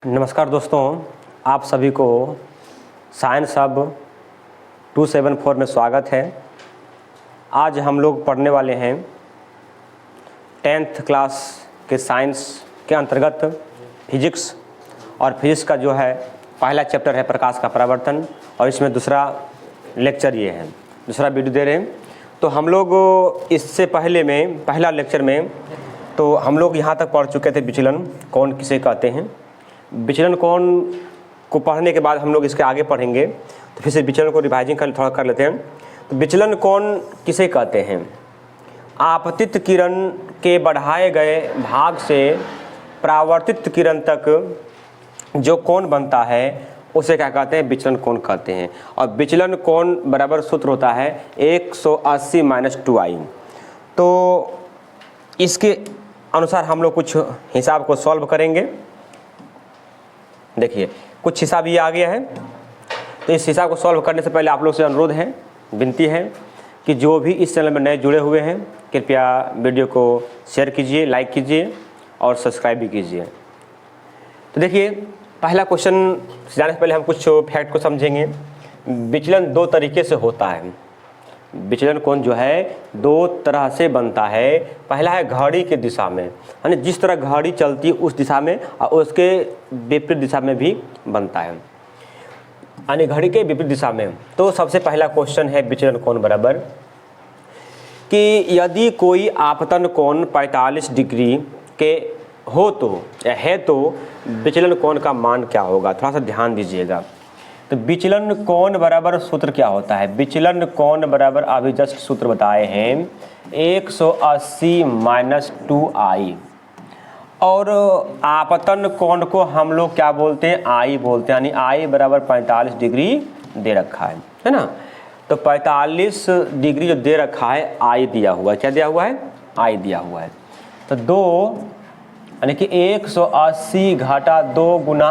नमस्कार दोस्तों, आप सभी को साइंस हब 274 में स्वागत है। आज हम लोग पढ़ने वाले हैं 10th क्लास के साइंस के अंतर्गत फिजिक्स, और फिजिक्स का जो है पहला चैप्टर है प्रकाश का परावर्तन, और इसमें दूसरा लेक्चर ये है, दूसरा वीडियो दे रहे हैं। तो हम लोग इससे पहले में पहला लेक्चर में तो हम लोग यहाँ तक पढ़ चुके थे विचलन कौन किसे कहते हैं। विचलन कोण को पढ़ने के बाद हम लोग इसके आगे पढ़ेंगे, तो फिर से विचलन को रिवाइजिंग थोड़ा कर लेते हैं। तो विचलन कोण किसे कहते हैं? आपतित किरण के बढ़ाए गए भाग से परावर्तित किरण तक जो कोण बनता है उसे क्या कहते हैं? विचलन कोण कहते हैं। और विचलन कोण बराबर सूत्र होता है 180 - 2i। तो इसके अनुसार हम लोग कुछ हिसाब को सॉल्व करेंगे। देखिए, कुछ हिसाब ये आ गया है, तो इस हिसाब को सॉल्व करने से पहले आप लोग से अनुरोध है, विनती है कि जो भी इस चैनल में नए जुड़े हुए हैं कृपया वीडियो को शेयर कीजिए, लाइक कीजिए और सब्सक्राइब भी कीजिए। तो देखिए, पहला क्वेश्चन जाने से पहले हम कुछ फैक्ट को समझेंगे। विचलन दो तरीके से होता है। विचलन कोण जो है दो तरह से बनता है। पहला है घड़ी के दिशा में, यानी जिस तरह घड़ी चलती है उस दिशा में, और उसके विपरीत दिशा में भी बनता है, यानी घड़ी के विपरीत दिशा में। तो सबसे पहला क्वेश्चन है विचलन कोण बराबर कि यदि कोई आपतन कोण 45 डिग्री के हो तो या है तो विचलन कोण का मान क्या होगा? थोड़ा सा ध्यान दीजिएगा। तो विचलन कोण बराबर सूत्र क्या होता है? विचलन कोण बराबर अभी जस्ट सूत्र बताए हैं 180 - 2i, और आपतन कोण को हम लोग क्या बोलते हैं? आई बोलते हैं, यानी आई बराबर 45 डिग्री दे रखा है ना। तो 45 डिग्री जो दे रखा है आई दिया हुआ है। क्या दिया हुआ है? आई दिया हुआ है। तो 2 यानी कि 180 घटा 2 गुना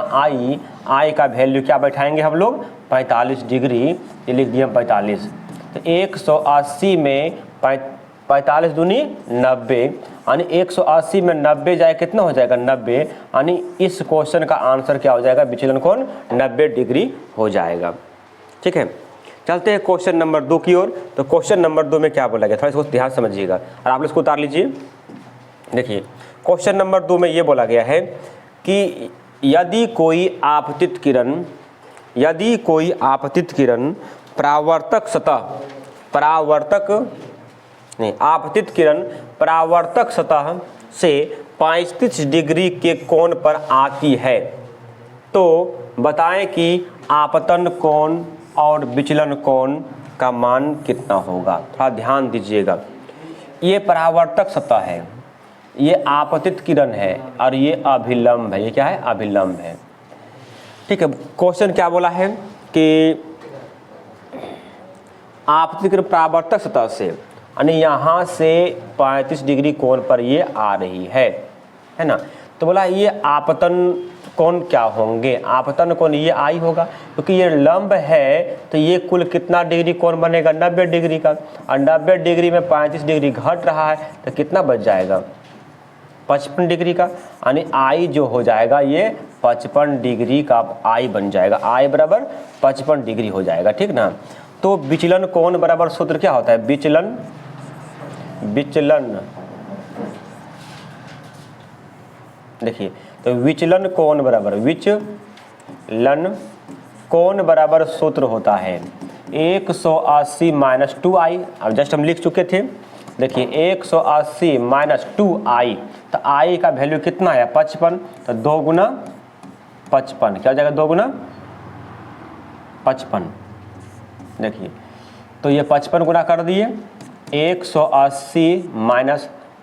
आई का वैल्यू क्या बैठाएंगे हम लोग? 45 डिग्री, ये लिख दिया 45। तो 180 में 45 दूनी 90, यानी 180 में 90 जाए कितना हो जाएगा? 90, यानी इस क्वेश्चन का आंसर क्या हो जाएगा? विचलन कोण 90 डिग्री हो जाएगा। ठीक है, चलते हैं क्वेश्चन नंबर 2 की ओर। तो क्वेश्चन नंबर 2 में क्या बोला गया, थोड़ा इसको ध्यान समझिएगा और आप लोग इसको उतार लीजिए। देखिए, क्वेश्चन नंबर 2 में ये बोला गया है कि यदि कोई आपतित किरण परावर्तक सतह से 35 डिग्री के कोण पर आती है, तो बताएं कि आपतन कोण और विचलन कोण का मान कितना होगा? थोड़ा ध्यान दीजिएगा। ये परावर्तक सतह है, ये आपतित किरण है, और ये अभिलंब है। ये क्या है? अभिलंब है। ठीक है, क्वेश्चन क्या बोला है कि आपतित किरण परावर्तक सतह से, यानी यहाँ से 35 डिग्री कोण पर ये आ रही है ना। तो बोला ये आपतन कोण क्या होंगे? आपतन कोण ये आई होगा, क्योंकि ये लंब है तो ये कुल कितना डिग्री कोण बनेगा? 90 डिग्री का। और 90 डिग्री में 35 डिग्री घट रहा है तो कितना बच जाएगा? 55 डिग्री का, यानी आई जो हो जाएगा ये 55 डिग्री का आई बन जाएगा। आई बराबर 55 डिग्री हो जाएगा। ठीक ना। तो विचलन कोण बराबर सूत्र क्या होता है? विचलन देखिए, तो विचलन कोण बराबर सूत्र होता है 180 - 2i। अब जस्ट हम लिख चुके थे। देखिए, 180 - 2i, तो आई का वैल्यू कितना है? 55। तो 2 गुना 55 क्या हो जाएगा? 2 गुना 55। देखिए, तो ये 55 गुना कर दिए। 180 -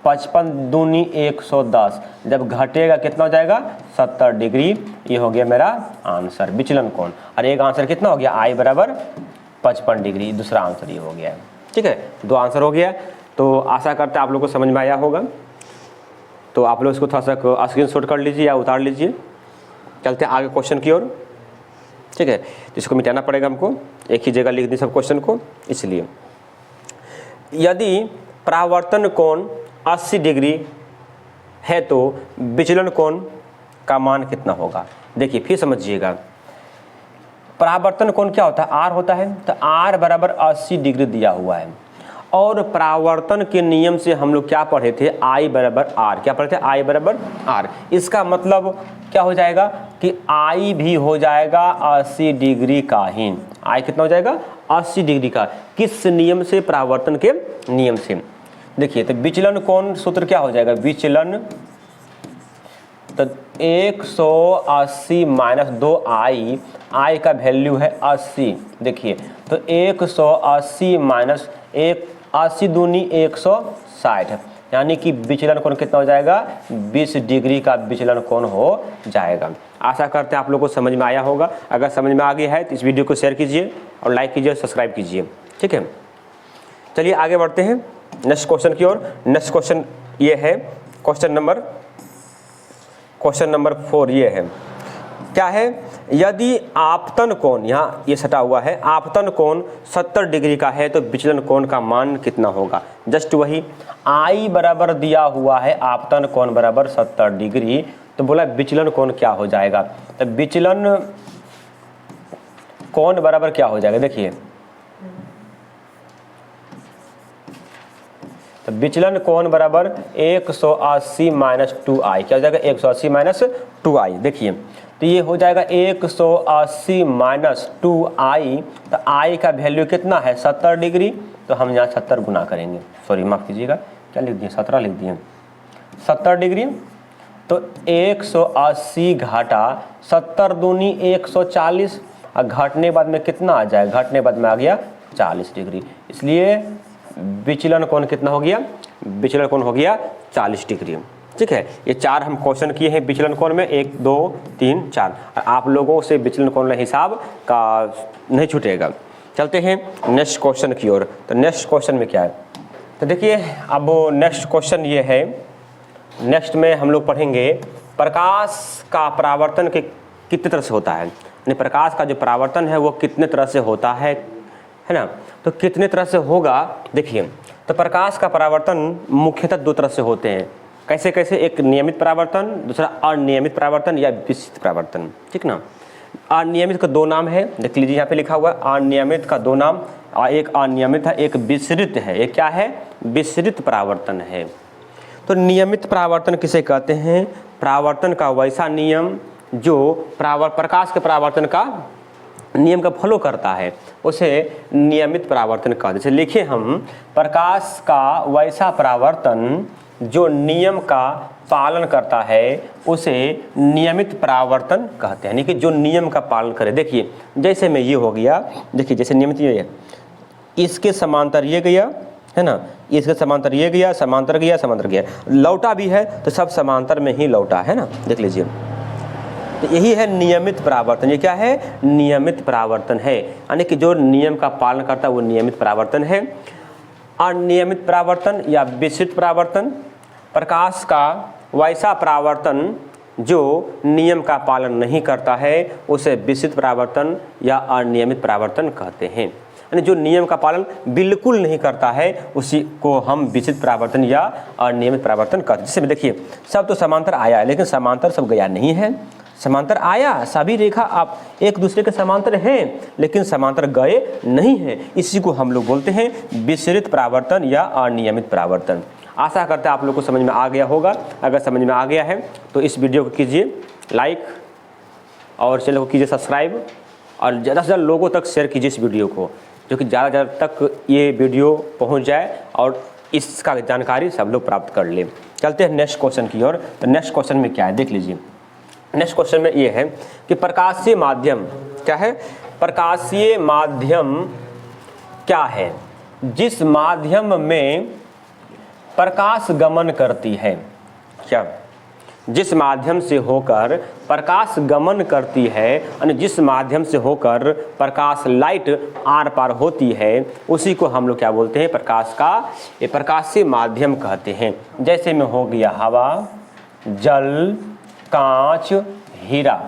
55 दूनी 110, जब घटेगा कितना हो जाएगा? 70 डिग्री। ये हो गया मेरा आंसर, विचलन कोण। और एक आंसर कितना हो गया? आई बराबर 55 डिग्री। दूसरा आंसर ये हो गया है। ठीक है, 2 आंसर हो गया। तो आशा करते हैं आप लोगों को समझ में आया होगा। तो आप लोग इसको थोड़ा सा स्क्रीनशॉट कर लीजिए या उतार लीजिए। चलते हैं आगे क्वेश्चन की ओर। ठीक है, इसको मिटाना पड़ेगा हमको, एक ही जगह लिख दी सब क्वेश्चन को। इसलिए यदि परावर्तन कोण 80 डिग्री है तो विचलन कोण का मान कितना होगा? देखिए फिर समझिएगा, परावर्तन कोण क्या होता है, आर होता है। तो आर बराबर 80 डिग्री दिया हुआ है, और परावर्तन के नियम से हम लोग क्या पढ़े थे, आई बराबर आर। क्या पढ़े थे, आई बराबर आर। इसका मतलब क्या हो जाएगा कि आई भी हो जाएगा 80 डिग्री का ही। आई कितना हो जाएगा, 80 डिग्री का। किस नियम से, परावर्तन के नियम से। देखिए तो विचलन कोण सूत्र क्या हो जाएगा, विचलन तो 180 माइनस 2i, आई का वैल्यू है 80। देखिए तो 180 माइनस 80 दूनी 160, यानी कि विचलन कोण कितना हो जाएगा, 20 डिग्री का विचलन कोण हो जाएगा। आशा करते हैं आप लोगों को समझ में आया होगा। अगर समझ में आ गया है तो इस वीडियो को शेयर कीजिए और लाइक कीजिए, सब्सक्राइब कीजिए। ठीक है, चलिए आगे बढ़ते हैं नेक्स्ट क्वेश्चन की ओर। नेक्स्ट क्वेश्चन ये है, क्वेश्चन नंबर 4 ये है, क्या है, यदि आपतन कोण, यहाँ ये सटा हुआ है, आपतन कोण 70 डिग्री का है तो विचलन कोण का मान कितना होगा। जस्ट वही आई बराबर दिया हुआ है, आपतन कोण बराबर 70 डिग्री, तो बोला विचलन कोण क्या हो जाएगा। तो विचलन कोण बराबर क्या हो जाएगा, देखिए तो विचलन कोण बराबर 180 माइनस 2i। क्या हो जाएगा, 180 माइनस 2i। देखिए तो ये हो जाएगा 180 माइनस 2i, तो i का वैल्यू कितना है, 70 डिग्री। तो हम यहाँ 70 गुना करेंगे, सॉरी माफ़ कीजिएगा, क्या लिख दिए, 17 लिख दिए, 70 डिग्री। तो 180 घाटा 70 दूनी 140, और घटने बाद में कितना आ जाए, घटने बाद में आ गया 40 डिग्री। इसलिए विचलन कोण कितना हो गया, विचलन कोण हो गया 40 डिग्री। ठीक है, ये 4 हम क्वेश्चन किए हैं विचलन कोण में, 1 2 3 4। और आप लोगों से विचलन कोण का हिसाब का नहीं छूटेगा। चलते हैं नेक्स्ट क्वेश्चन की ओर। तो नेक्स्ट क्वेश्चन में क्या है, तो देखिए अब नेक्स्ट क्वेश्चन ये है, नेक्स्ट में हम लोग पढ़ेंगे प्रकाश का परावर्तन के कितने तरह से होता है, यानी प्रकाश का जो परावर्तन है वो कितने तरह से होता है ना। तो कितने तरह से होगा, देखिए तो प्रकाश का परावर्तन मुख्यतः 2 तरह से होते हैं। कैसे कैसे, एक नियमित परावर्तन, दूसरा अनियमित परावर्तन या विशिष्ट परावर्तन। ठीक ना, अनियमित का 2 नाम है, देख लीजिए यहाँ पे लिखा हुआ है, अनियमित का 2 नाम, एक अनियमित है, एक विसरित है। एक क्या है, विसरित परावर्तन है। तो नियमित परावर्तन किसे कहते हैं, परावर्तन का वैसा नियम जो प्रकाश के परावर्तन का नियम का फॉलो करता है, उसे नियमित परावर्तन कहते हैं। जैसे लिखे हम, प्रकाश का वैसा परावर्तन जो नियम का पालन करता है उसे नियमित परावर्तन कहते हैं, यानी कि जो नियम का पालन करे। देखिए जैसे में ये हो गया, देखिए जैसे नियमित ये है, इसके समांतर ये गया है ना, इसके समांतर ये गया, समांतर गया, समांतर गया, लौटा भी है तो सब समांतर में ही लौटा है ना, देख लीजिए। तो यही है नियमित परावर्तन। ये क्या है, नियमित परावर्तन है, यानी कि जो नियम का पालन करता है वो नियमित परावर्तन है। अनियमित परावर्तन या विसरित परावर्तन, प्रकाश का वैसा परावर्तन जो नियम का पालन नहीं करता है उसे विसरित परावर्तन या अनियमित परावर्तन कहते हैं। यानी जो नियम का पालन बिल्कुल नहीं करता है उसी को हम विसरित परावर्तन या अनियमित परावर्तन कहते हैं। जिसमें देखिए सब तो समांतर आया है, लेकिन समांतर सब गया नहीं है। समांतर आया, सभी रेखा आप एक दूसरे के समांतर हैं, लेकिन समांतर गए नहीं हैं। इसी को हम लोग बोलते हैं विसरित परावर्तन या अनियमित परावर्तन। आशा करते हैं आप लोग को समझ में आ गया होगा। अगर समझ में आ गया है तो इस वीडियो को कीजिए लाइक और चैनल को कीजिए सब्सक्राइब, और ज़्यादा से ज़्यादा लोगों तक शेयर कीजिए इस वीडियो को, जो कि ज़्यादा तक ये वीडियो पहुँच जाए और इसका जानकारी सब लोग प्राप्त कर लें। चलते हैं नेक्स्ट क्वेश्चन की ओर। तो नेक्स्ट क्वेश्चन में क्या है, देख लीजिए। नेक्स्ट क्वेश्चन में ये है कि प्रकाशीय माध्यम क्या है, प्रकाशीय माध्यम क्या है, जिस माध्यम में प्रकाश गमन करती है। क्या, जिस माध्यम से होकर प्रकाश गमन करती है, यानी जिस माध्यम से होकर प्रकाश लाइट आर पार होती है उसी को हम लोग क्या बोलते हैं, प्रकाश का ये प्रकाशीय माध्यम कहते हैं। जैसे में हो गया हवा, जल, कांच, हीरा,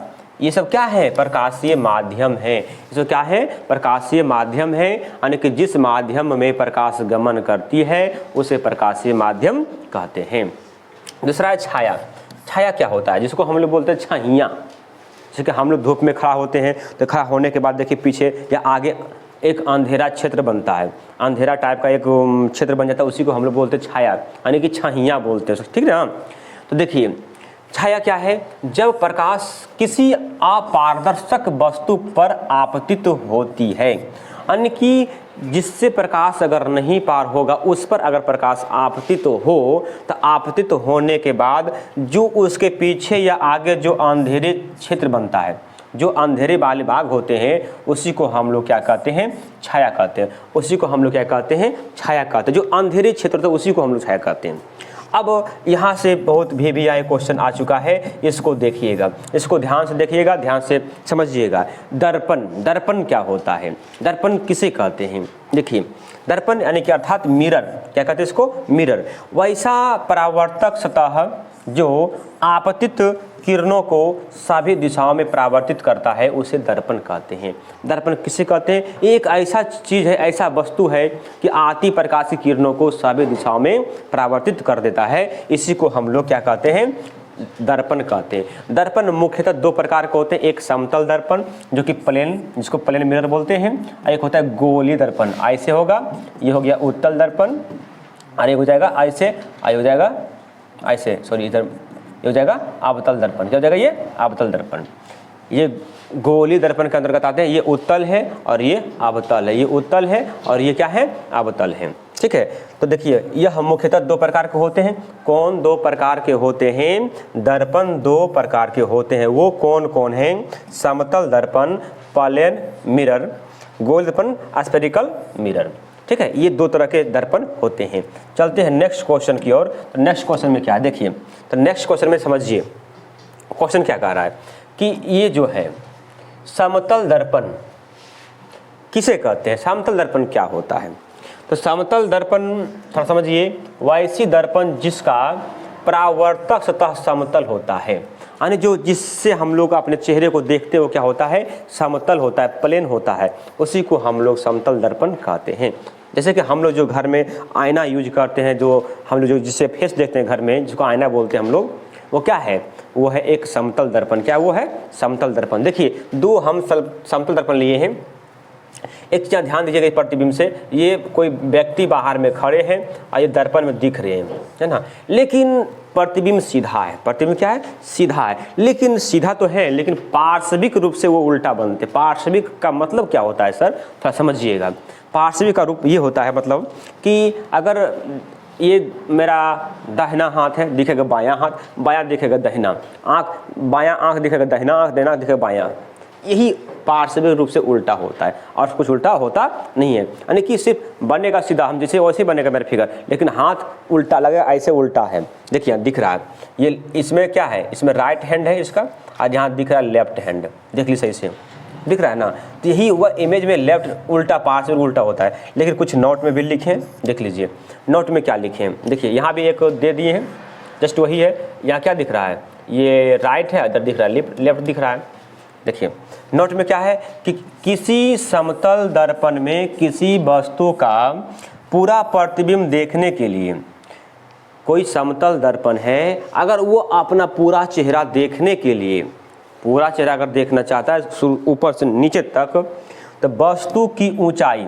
ये सब क्या है, प्रकाशीय माध्यम है। इसको क्या है, प्रकाशीय माध्यम है, यानी कि जिस माध्यम में प्रकाश गमन करती है उसे प्रकाशीय माध्यम कहते हैं। दूसरा है छाया। छाया क्या होता है, जिसको हम लोग बोलते हैं छाइयाँ। जैसे कि हम लोग धूप में खड़ा होते हैं तो खड़ा होने के बाद देखिए पीछे या आगे एक अंधेरा क्षेत्र बनता है, अंधेरा टाइप का एक क्षेत्र बन जाता है, उसी को हम लोग बोलते हैं छाया, यानी कि छाहियाँ बोलते हैं, ठीक है ना। तो देखिए छाया क्या है, जब प्रकाश किसी अपारदर्शक वस्तु पर आपतित होती है, यानी कि जिससे प्रकाश अगर नहीं पार होगा उस पर अगर प्रकाश आपतित हो तो आपतित होने के बाद जो उसके पीछे या आगे जो अंधेरे क्षेत्र बनता है, जो अंधेरे वाले भाग होते हैं, उसी को हम लोग क्या कहते हैं, छाया कहते हैं। उसी को हम लोग क्या कहते हैं, छाया कहते हैं। जो अंधेरे क्षेत्र होता है उसी को हम लोग छाया कहते हैं। अब यहाँ से बहुत भी आए क्वेश्चन आ चुका है, इसको देखिएगा, इसको ध्यान से देखिएगा, ध्यान से समझिएगा। दर्पण, दर्पण क्या होता है, दर्पण किसे कहते हैं। देखिए दर्पण यानी कि अर्थात मिरर, क्या कहते हैं इसको, मिरर। वैसा परावर्तक सतह जो आपतित किरणों को सभी दिशाओं में परावर्तित करता है उसे दर्पण कहते हैं। दर्पण किसे कहते हैं, एक ऐसा चीज़ है, ऐसा वस्तु है कि आती प्रकाश की किरणों को सभी दिशाओं में परावर्तित कर देता है, इसी को हम लोग क्या कहते हैं, दर्पण कहते हैं। दर्पण मुख्यतः दो प्रकार के होते हैं, एक समतल दर्पण जो कि प्लेन, जिसको प्लेन मिरर बोलते हैं, और एक होता है गोलीय दर्पण, ऐसे होगा, ये हो गया उत्तल दर्पण, और एक हो जाएगा ऐसे, आई हो जाएगा ऐसे, सॉरी इधर ये हो जाएगा अवतल दर्पण। क्या हो जाएगा, ये अवतल दर्पण। ये गोलीय दर्पण के अंतर्गत आते हैं, ये उत्तल है और ये अवतल है, ये उत्तल है और ये क्या है, अवतल है, ठीक है। तो देखिए यह मुख्यतः दो प्रकार के होते हैं। कौन दो प्रकार के होते हैं, दर्पण दो प्रकार के होते हैं, वो कौन कौन हैं, समतल दर्पण, प्लेन मिरर, गोल दर्पण, स्फेरिकल मिरर, ठीक है। ये दो तरह के दर्पण होते हैं। चलते हैं नेक्स्ट क्वेश्चन की ओर। तो नेक्स्ट क्वेश्चन में क्या है, देखिए, तो नेक्स्ट क्वेश्चन में समझिए क्वेश्चन क्या कह रहा है कि ये जो है समतल दर्पण किसे कहते हैं, समतल दर्पण क्या होता है। तो समतल दर्पण थोड़ा समझिए, वैसी दर्पण जिसका परावर्तक सतह समतल होता है, यानी जो जिससे हम लोग अपने चेहरे को देखते हो क्या होता है, समतल होता है, प्लेन होता है, उसी को हम लोग समतल दर्पण कहते हैं। जैसे कि हम लोग जो घर में आईना यूज करते हैं, जो हम लोग जो जिससे फेस देखते हैं घर में, जिसको आईना बोलते हैं हम लोग, वो क्या है, वो है एक समतल दर्पण। क्या वो है, समतल दर्पण। देखिए दो हम समतल दर्पण लिए हैं। एक चीज़ ध्यान दीजिएगा इस प्रतिबिंब से, ये कोई व्यक्ति बाहर में खड़े हैं और ये दर्पण में दिख रहे हैं, है ना, लेकिन प्रतिबिंब सीधा है। प्रतिबिंब क्या है, सीधा है, लेकिन सीधा तो है लेकिन पार्श्विक रूप से वो उल्टा बनते। पार्श्विक का मतलब क्या होता है सर, थोड़ा समझिएगा। पार्श्विक का रूप ये होता है, मतलब कि अगर ये मेरा दाहिना हाथ है, दिखेगा बायां हाथ, बायां दिखेगा दाहिना, आँख बायां आँख दिखेगा दाहिना आँख, दाहिना दिखेगा बायां, यही पार्श्विक रूप से उल्टा होता है और कुछ उल्टा होता नहीं है। यानी कि सिर्फ बनेगा सीधा, हम जैसे वैसे बनेगा मेरा फिगर, लेकिन हाथ उल्टा लगेगा, ऐसे उल्टा है। देखिए दिख रहा है ये, इसमें क्या है, इसमें राइट हैंड है इसका, और यहाँ दिख रहा है लेफ्ट हैंड, देख ली सही से, दिख रहा है ना। तो यही वह इमेज में लेफ्ट उल्टा, पार्श्विक उल्टा होता है। लेकिन कुछ नोट में भी लिखे हैं, देख लीजिए नोट में क्या लिखे हैं। देखिए यहाँ भी एक दे दिए हैं, जस्ट वही है। यहाँ क्या दिख रहा है, ये राइट है, इधर दिख रहा है लेफ्ट दिख रहा है। देखिए नोट में क्या है कि किसी समतल दर्पण में किसी वस्तु का पूरा प्रतिबिंब देखने के लिए, कोई समतल दर्पण है, अगर वो अपना पूरा चेहरा देखने के लिए, पूरा चेहरा अगर देखना चाहता है ऊपर से नीचे तक, तो वस्तु की ऊंचाई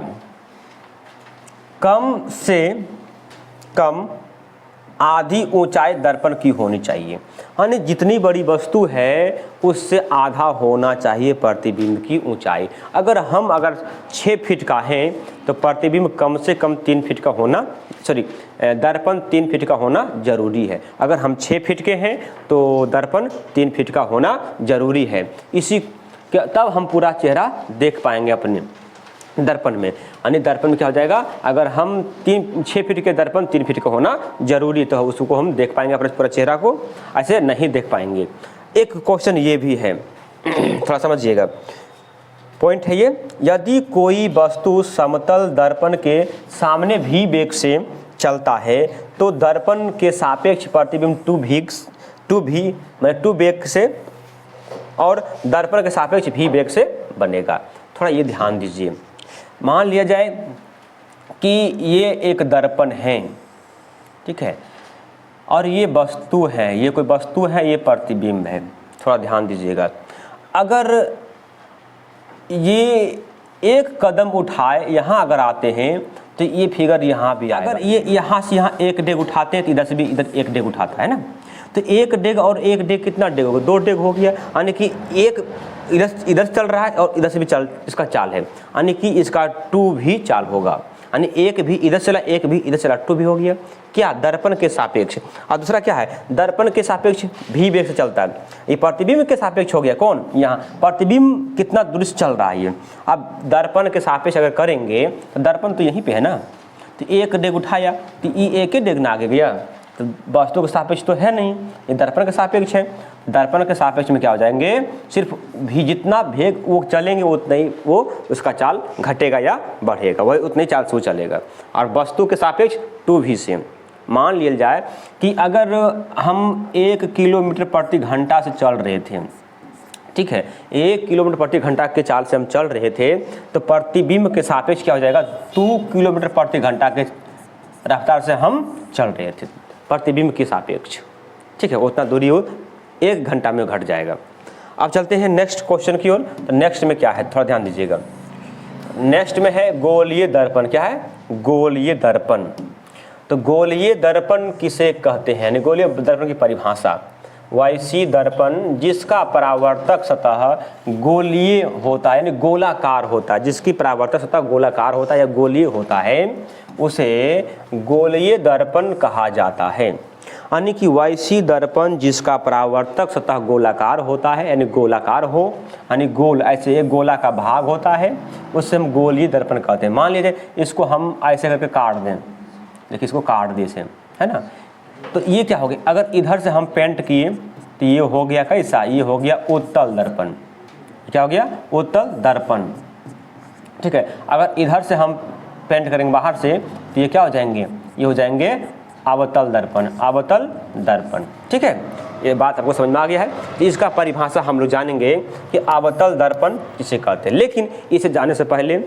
कम से कम आधी ऊंचाई दर्पण की होनी चाहिए। यानी जितनी बड़ी वस्तु है उससे आधा होना चाहिए प्रतिबिंब की ऊंचाई। अगर 6 फीट का है तो प्रतिबिंब कम से कम 3 फीट का होना, दर्पण 3 फीट का होना जरूरी है। अगर हम 6 फीट के हैं तो दर्पण 3 फीट का होना जरूरी है। इसी तब हम पूरा चेहरा देख पाएंगे अपने दर्पण में। यानी दर्पण में क्या हो जाएगा, अगर हम 6 फीट के दर्पण 3 फीट का होना जरूरी, तो उसको हम देख पाएंगे अपने पूरा चेहरा को, ऐसे नहीं देख पाएंगे। एक क्वेश्चन ये भी है, थोड़ा समझिएगा, पॉइंट है ये, यदि कोई वस्तु समतल दर्पण के सामने भी वेग से चलता है तो दर्पण के सापेक्ष प्रतिबिंब 2 वेग से और दर्पण के सापेक्ष भी वेग से बनेगा। थोड़ा ये ध्यान दीजिए। मान लिया जाए कि ये एक दर्पण है, ठीक है, और ये वस्तु है, ये कोई वस्तु है, ये प्रतिबिंब है। थोड़ा ध्यान दीजिएगा। अगर ये एक कदम उठाए यहाँ अगर आते हैं तो ये फिगर यहाँ भी आएगा। अगर ये यहाँ से यहाँ एक डेग उठाते हैं तो इधर से भी इधर एक डेग उठाता है ना, तो एक डेग और एक डेग कितना डेग होगा, 2 डेग हो गया, यानी कि एक इधर चल रहा है और इधर से भी चल इसका चाल है, यानी कि इसका 2 भी चाल होगा, यानी एक भी इधर चला एक भी इधर चला, 2 भी हो गया क्या, दर्पण के सापेक्ष। और दूसरा क्या है, दर्पण के सापेक्ष भी वेग से चलता है। ये प्रतिबिंब के सापेक्ष हो गया, कौन, यहाँ प्रतिबिंब कितना दूर से चल रहा है ये। अब दर्पण के सापेक्ष अगर करेंगे तो दर्पण तो यहीं पे है ना, तो एक डेग उठाया तो ये एक ही डेग ना आगे गया, तो वस्तु के सापेक्ष तो है नहीं, ये दर्पण के सापेक्ष है। दर्पण के सापेक्ष में क्या हो जाएंगे, सिर्फ भी जितना वेग वो चलेंगे उतना ही वो उसका चाल घटेगा या बढ़ेगा, वही उतनी चाल से वो चलेगा। और वस्तु के सापेक्ष 2v से मान लिया जाए कि अगर हम 1 किलोमीटर प्रति घंटा से चल रहे थे, ठीक है, 1 किलोमीटर प्रति घंटा के चाल से हम चल रहे थे, तो प्रतिबिंब के सापेक्ष क्या हो जाएगा, 2 किलोमीटर प्रति घंटा के रफ्तार से हम चल रहे थे प्रतिबिंब के सापेक्ष, ठीक है, उतना दूरी वो 1 घंटा में घट जाएगा। अब चलते हैं नेक्स्ट क्वेश्चन की ओर। तो नेक्स्ट में क्या है, थोड़ा ध्यान दीजिएगा। नेक्स्ट में है गोलीय दर्पण। क्या है, गोलीय दर्पण। तो गोलीय दर्पण किसे कहते हैं, यानी गोलीय दर्पण की परिभाषा, वैसी दर्पण जिसका परावर्तक सतह गोलीय होता है, यानी गोलाकार होता है, जिसकी परावर्तक सतह गोलाकार होता है या गोलीय होता है, उसे गोलीय दर्पण कहा जाता है। यानी कि वैसी दर्पण जिसका परावर्तक सतह गोलाकार होता है, यानी गोलाकार हो, यानी गोल ऐसे एक गोला का भाग होता है, उससे हम गोलीय दर्पण कहते हैं। मान लीजिए इसको हम ऐसे करके काट दें, देखिए इसको काट दिए से, है ना, तो ये क्या हो गया, अगर इधर से हम पेंट किए तो ये हो गया कैसा, ये हो गया उत्तल दर्पण। क्या हो गया, उत्तल दर्पण, ठीक है। अगर इधर से हम पेंट करेंगे बाहर से तो ये क्या हो जाएंगे, ये हो जाएंगे अवतल दर्पण, अवतल दर्पण, ठीक है। ये बात आपको समझ में आ गया है। तो इसका परिभाषा हम लोग जानेंगे कि अवतल दर्पण किसे कहते हैं। लेकिन इसे जानने से पहले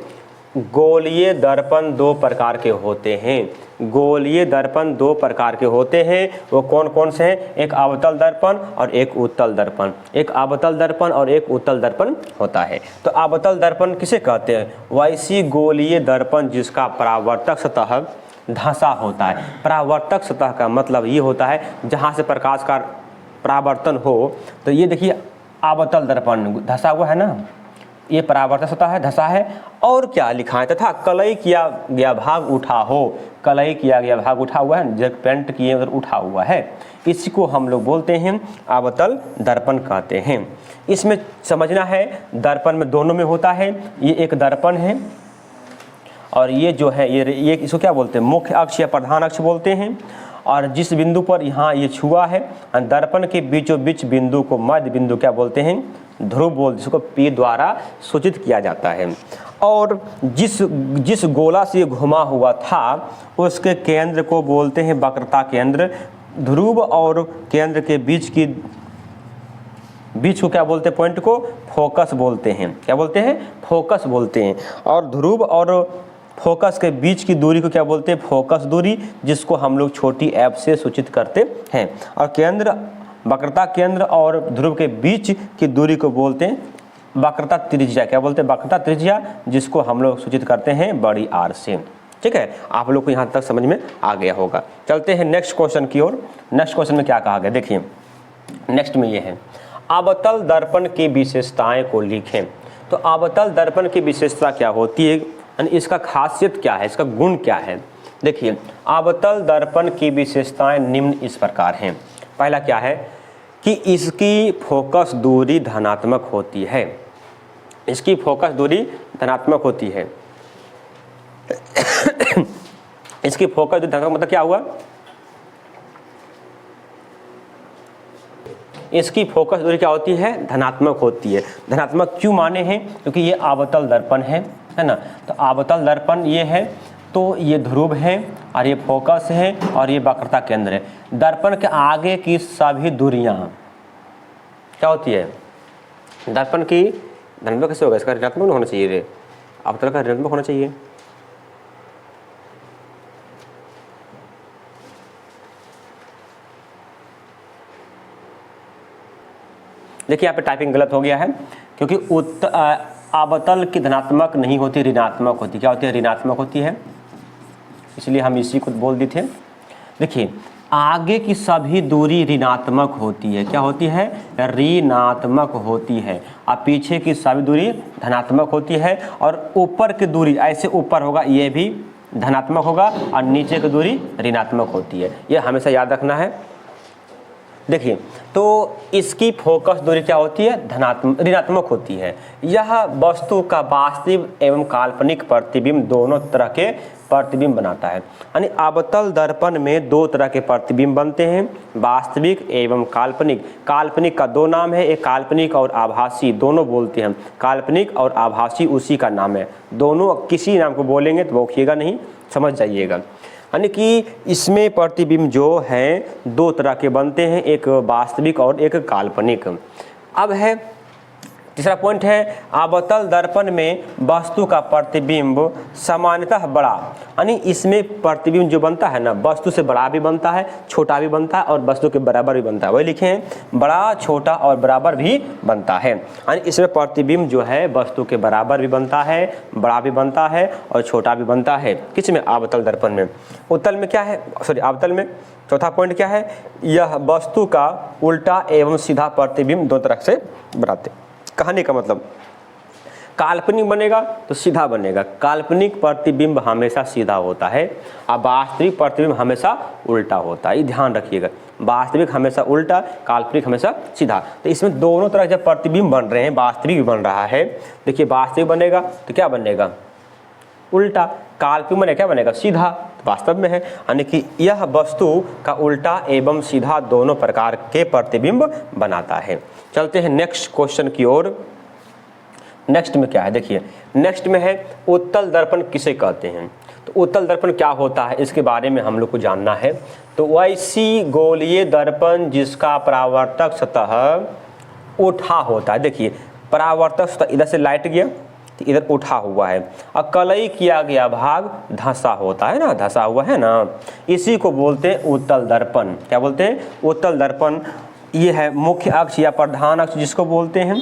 गोलीय दर्पण 2 प्रकार के होते हैं। गोलीय दर्पण 2 प्रकार के होते हैं, वो कौन कौन से हैं, एक अवतल दर्पण और एक उत्तल दर्पण। एक अवतल दर्पण और एक उत्तल दर्पण होता है। तो अवतल दर्पण किसे कहते हैं, वैसी गोलीय दर्पण जिसका परावर्तक सतह धंसा होता है। परावर्तक सतह का मतलब ये होता है जहाँ से प्रकाश का परावर्तन हो। तो ये देखिए अवतल दर्पण धंसा हुआ है ना, ये परावर्तक सतह है, धंसा है, और क्या लिखा है, तथा कलई किया गया भाग उठा हो। कलई किया गया भाग उठा हुआ है, जब पेंट किए उधर उठा हुआ है, इसको हम लोग बोलते हैं अवतल दर्पण कहते हैं। इसमें समझना है दर्पण में दोनों में होता है। ये एक दर्पण है और ये जो है ये इसको क्या बोलते हैं, मुख्य अक्ष या प्रधान अक्ष बोलते हैं। और जिस बिंदु पर यहाँ ये छुआ है, दर्पण के बीचों बीच बिंदु को मध्य बिंदु क्या बोलते हैं, ध्रुव बोल, जिसको P द्वारा सूचित किया जाता है। और जिस गोला से घुमा हुआ था उसके केंद्र को बोलते हैं वक्रता केंद्र। ध्रुव और केंद्र के बीच को क्या बोलते हैं, पॉइंट को फोकस बोलते हैं। क्या बोलते हैं, फोकस बोलते हैं। और ध्रुव और फोकस के बीच की दूरी को क्या बोलते हैं, फोकस दूरी, जिसको हम लोग छोटी f से सूचित करते हैं। और केंद्र, वक्रता केंद्र और ध्रुव के बीच की दूरी को बोलते हैं वक्रता त्रिज्या। क्या बोलते हैं, वक्रता त्रिज्या, जिसको हम लोग सूचित करते हैं बड़ी R से। ठीक है, आप लोग को यहाँ तक समझ में आ गया होगा। चलते हैं नेक्स्ट क्वेश्चन की ओर। नेक्स्ट क्वेश्चन में क्या कहा गया, देखिए नेक्स्ट में ये है, अवतल दर्पण की विशेषताएं को लिखें। तो अवतल दर्पण की विशेषता क्या होती है, यानी इसका खासियत क्या है, इसका गुण क्या है। देखिए अवतल दर्पण की विशेषताएं निम्न इस प्रकार हैं। पहला क्या है कि इसकी फोकस दूरी धनात्मक होती है। इसकी फोकस दूरी धनात्मक होती है। इसकी फोकस दूरी धनात्मक मतलब क्या हुआ, इसकी फोकस दूरी क्या होती है, धनात्मक होती है। धनात्मक क्यों माने हैं, क्योंकि ये अवतल दर्पण है ना। तो अवतल दर्पण ये है, तो ये ध्रुव है और ये फोकस है और ये वक्रता केंद्र है। दर्पण के आगे की सभी दूरियां क्या होती है, दर्पण की धनात्मक कैसे होगा, इसका ऋणात्मक होना चाहिए, रे अवतल का ऋणात्मक होना चाहिए। देखिए यहाँ पे टाइपिंग गलत हो गया है, क्योंकि अवतल की धनात्मक नहीं होती, ऋणात्मक होती। क्या होती है? ऋणात्मक होती है, इसलिए हम इसी को बोल दी थे। देखिए आगे की सभी दूरी ऋणात्मक होती है। क्या होती है? ऋणात्मक होती है। और पीछे की सभी दूरी धनात्मक होती है। और ऊपर की दूरी ऐसे ऊपर होगा, ये भी धनात्मक होगा, और नीचे की दूरी ऋणात्मक होती है। ये हमेशा याद रखना है। देखिए तो इसकी फोकस दूरी क्या होती है? ऋणात्मक होती है। यह वस्तु का वास्तविक एवं काल्पनिक प्रतिबिंब दोनों तरह के प्रतिबिंब बनाता है। यानी अवतल दर्पण में दो तरह के प्रतिबिंब बनते हैं, वास्तविक एवं काल्पनिक। काल्पनिक का दो नाम है, एक काल्पनिक और आभासी, दोनों बोलते हैं। काल्पनिक और आभासी उसी का नाम है, दोनों किसी नाम को बोलेंगे तो बौखिएगा नहीं, समझ जाइएगा। यानी कि इसमें प्रतिबिंब जो हैं दो तरह के बनते हैं, एक वास्तविक और एक काल्पनिक। अब है तीसरा पॉइंट है, अवतल दर्पण में वस्तु का प्रतिबिंब सामान्यतः बड़ा, यानी इसमें प्रतिबिंब जो बनता है ना, वस्तु से बड़ा भी बनता है, छोटा भी बनता है, और वस्तु के बराबर भी बनता है। वही लिखे हैं, बड़ा, छोटा और बराबर भी बनता है। यानी इसमें प्रतिबिंब जो है वस्तु के बराबर भी बनता है, बड़ा भी बनता है और छोटा भी बनता है। किस में? अवतल दर्पण में। उत्तल में क्या है? सॉरी, अवतल में चौथा पॉइंट क्या है? यह वस्तु का उल्टा एवं सीधा प्रतिबिंब दो तरह से बनाते। कहने का मतलब, काल्पनिक बनेगा तो सीधा बनेगा। काल्पनिक प्रतिबिंब हमेशा सीधा होता है और वास्तविक प्रतिबिंब हमेशा उल्टा होता है। ये ध्यान रखिएगा, वास्तविक हमेशा उल्टा, काल्पनिक हमेशा सीधा। तो इसमें दोनों तरह जब प्रतिबिंब बन रहे हैं, वास्तविक भी बन रहा है। देखिए वास्तविक बनेगा तो क्या बनेगा? उल्टा। काल्पनिक बने क्या बनेगा? सीधा। तो वास्तव में है, यानी कि यह वस्तु का उल्टा एवं सीधा दोनों प्रकार के प्रतिबिंब बनाता है। चलते हैं नेक्स्ट क्वेश्चन की ओर। नेक्स्ट में क्या है? देखिए नेक्स्ट में है, उत्तल दर्पण किसे कहते हैं? तो उत्तल दर्पण क्या होता है, इसके बारे में हम लोग को जानना है। तो वैसी गोलीय दर्पण जिसका परावर्तक सतह उठा होता है। देखिए परावर्तक सतह इधर से लाइट गया तो इधर उठा हुआ है, और कलई किया गया भाग धंसा होता है ना, धंसा हुआ है ना, इसी को बोलते हैं उत्तल दर्पण। क्या बोलते हैं? उत्तल दर्पण। ये है मुख्य अक्ष या प्रधान अक्ष जिसको बोलते हैं।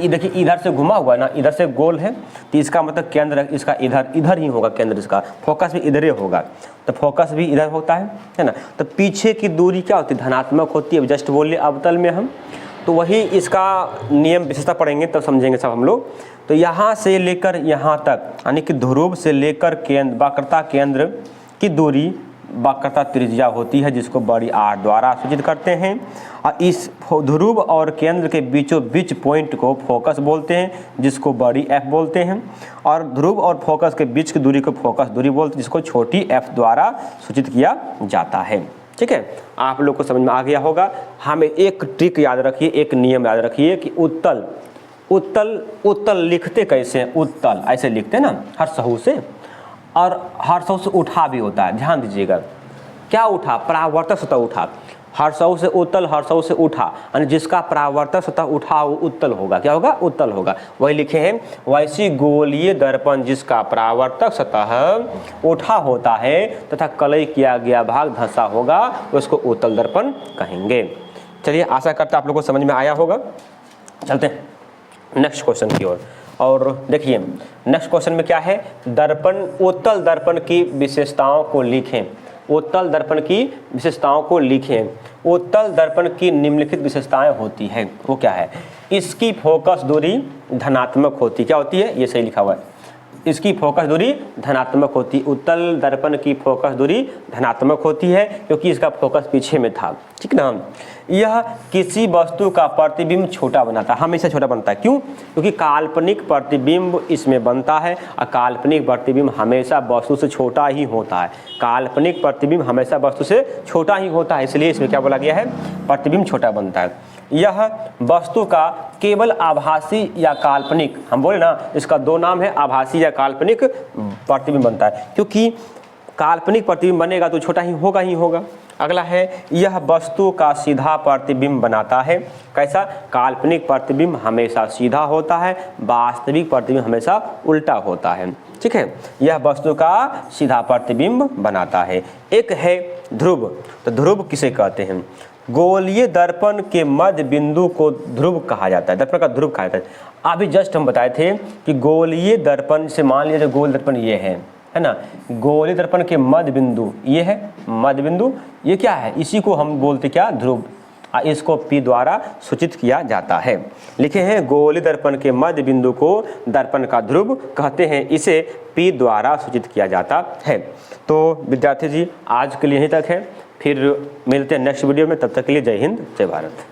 देखिए इधर से घुमा हुआ है ना, इधर से गोल है, तो इसका मतलब केंद्र इसका इधर ही होगा, केंद्र इसका, फोकस भी इधर ही होगा, तो फोकस भी इधर होता है ना। तो पीछे की दूरी क्या होती है? धनात्मक होती है। जस्ट बोलिए अवतल में हम, तो वही इसका नियम विशेषता पढ़ेंगे तब समझेंगे सब हम लोग। तो यहाँ से लेकर यहाँ तक, यानी कि ध्रुव से लेकर केंद्र, वक्रता केंद्र की दूरी वक्रता त्रिज्या होती है, जिसको बड़ी आर द्वारा सूचित करते हैं। और इस ध्रुव और केंद्र के बीचों बीच पॉइंट को फोकस बोलते हैं, जिसको बड़ी एफ बोलते हैं। और ध्रुव और फोकस के बीच की दूरी को फोकस दूरी बोलते हैं, जिसको छोटी एफ द्वारा सूचित किया जाता है। ठीक है, आप लोग को समझ में आ गया होगा। हमें एक ट्रिक याद रखिए, एक नियम याद रखिए कि उत्तल उत्तल उत्तल लिखते कैसे हैं? उत्तल ऐसे लिखते हैं ना, हर सहू से, और हर सहू से उठा भी होता है। ध्यान दीजिएगा, क्या उठा? परावर्तक सतह उठा। हर सहू से उत्तल, हर सहू से उठा, यानी जिसका परावर्तक सतह उठा वो उत्तल होगा। क्या होगा? उत्तल होगा। वही लिखे हैं, वैसी गोलीय दर्पण जिसका परावर्तक सतह उठा होता है तथा कलई किया गया भाग धंसा होगा, उसको उत्तल दर्पण कहेंगे। चलिए, आशा करता आप लोगों को समझ में आया होगा। चलते हैं नेक्स्ट क्वेश्चन की ओर। और देखिए नेक्स्ट क्वेश्चन में क्या है? दर्पण, उत्तल दर्पण की विशेषताओं को लिखें। उत्तल दर्पण की विशेषताओं को लिखें। उत्तल दर्पण की निम्नलिखित विशेषताएं होती है। वो क्या है? इसकी फोकस दूरी धनात्मक होती। क्या होती है? ये सही लिखा हुआ है, इसकी फोकस दूरी धनात्मक होती। उत्तल दर्पण की फोकस दूरी धनात्मक होती है, क्योंकि इसका फोकस पीछे में था। ठीक ना। यह किसी वस्तु का प्रतिबिंब छोटा बनाता है, हमेशा छोटा बनता है। क्यों? क्योंकि काल्पनिक प्रतिबिंब इसमें बनता है, और काल्पनिक प्रतिबिंब हमेशा वस्तु से छोटा ही होता है। काल्पनिक प्रतिबिंब हमेशा वस्तु से छोटा ही होता है, इसलिए इसमें क्या बोला गया है? प्रतिबिंब छोटा बनता है। यह वस्तु का केवल आभासी या काल्पनिक, हम बोले ना इसका दो नाम है, आभासी या काल्पनिक प्रतिबिंब बनता है, क्योंकि काल्पनिक प्रतिबिंब बनेगा तो छोटा ही होगा। अगला है, यह वस्तु का सीधा प्रतिबिंब बनाता है। कैसा? काल्पनिक प्रतिबिंब हमेशा सीधा होता है, वास्तविक प्रतिबिंब हमेशा उल्टा होता है। ठीक है, यह वस्तु का सीधा प्रतिबिंब बनाता है। एक है ध्रुव। तो ध्रुव किसे कहते हैं? गोलीय दर्पण के मध्य बिंदु को ध्रुव कहा जाता है, दर्पण का ध्रुव कहा जाता है। अभी जस्ट हम बताए थे कि गोलीय दर्पण से, मान लीजिए गोल दर्पण ये है ना, गोलीय दर्पण के मध्य बिंदु ये है, मध्य बिंदु ये क्या है, इसी को हम बोलते क्या, ध्रुव। इसको P द्वारा सूचित किया जाता है। लिखे हैं गोलीय दर्पण के मध्य बिंदु को दर्पण का ध्रुव कहते हैं, इसे P द्वारा सूचित किया जाता है। तो विद्यार्थी जी आज के लिए यहीं तक है, फिर मिलते हैं नेक्स्ट वीडियो में, तब तक के लिए जय हिंद जय भारत।